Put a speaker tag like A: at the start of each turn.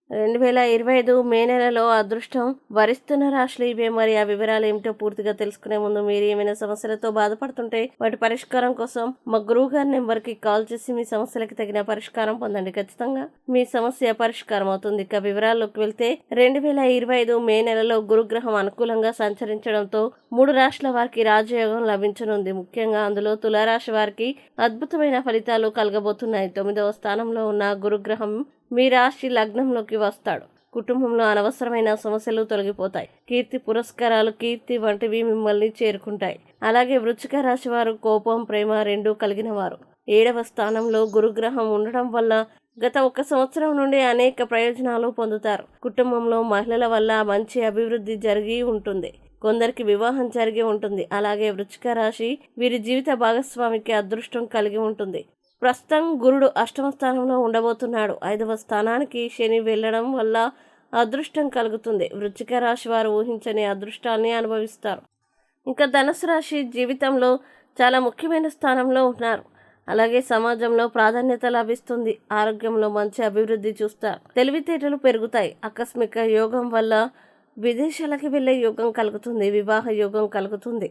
A: 2025 మే నెలలో అదృష్టం వరిస్తున్న రాశులు ఇవే. మరి ఆ వివరాలు ఏమిటో పూర్తిగా తెలుసుకునే ముందు మీరు ఏమైనా సమస్యలతో బాధపడుతుంటే వాటి పరిష్కారం కోసం మా గురువు గారి నెంబర్కి కాల్ చేసి మీ సమస్యలకి తగిన పరిష్కారం పొందండి. ఖచ్చితంగా మీ సమస్య పరిష్కారం అవుతుంది. ఇక వివరాల్లోకి వెళ్తే 2025 మే నెలలో గురుగ్రహం అనుకూలంగా సంచరించడంతో 3 రాశుల వారికి రాజయోగం లభించనుంది. ముఖ్యంగా అందులో తులారాశి వారికి అద్భుతమైన ఫలితాలు కలగబోతున్నాయి. 9వ స్థానంలో ఉన్న గురుగ్రహం మీ రాశి లగ్నంలోకి వస్తాడు. కుటుంబంలో అనవసరమైన సమస్యలు తొలగిపోతాయి. కీర్తి పురస్కారాలు, కీర్తి వంటివి మిమ్మల్ని చేరుకుంటాయి. అలాగే వృశ్చిక రాశి వారు కోపం, ప్రేమ రెండూ కలిగిన వారు. 7వ స్థానంలో గురుగ్రహం ఉండడం వల్ల గత 1 సంవత్సరం నుండి అనేక ప్రయోజనాలు పొందుతారు. కుటుంబంలో మహిళల వల్ల మంచి అభివృద్ధి జరిగి ఉంటుంది. కొందరికి వివాహం జరిగి ఉంటుంది. అలాగే వృశ్చిక రాశి వీరి జీవిత భాగస్వామికి అదృష్టం కలిగి ఉంటుంది. ప్రస్తుతం గురుడు 8వ స్థానంలో ఉండబోతున్నాడు. 5వ స్థానానికి శని వెళ్ళడం వల్ల అదృష్టం కలుగుతుంది. వృశ్చిక రాశి వారు ఊహించని అదృష్టాన్ని అనుభవిస్తారు. ఇంకా ధనుసు రాశి జీవితంలో చాలా ముఖ్యమైన స్థానంలో ఉన్నారు. అలాగే సమాజంలో ప్రాధాన్యత లభిస్తుంది. ఆరోగ్యంలో మంచి అభివృద్ధి చూస్తారు. తెలివితేటలు పెరుగుతాయి. ఆకస్మిక యోగం వల్ల విదేశాలకు వెళ్ళే యోగం కలుగుతుంది. వివాహ యోగం కలుగుతుంది.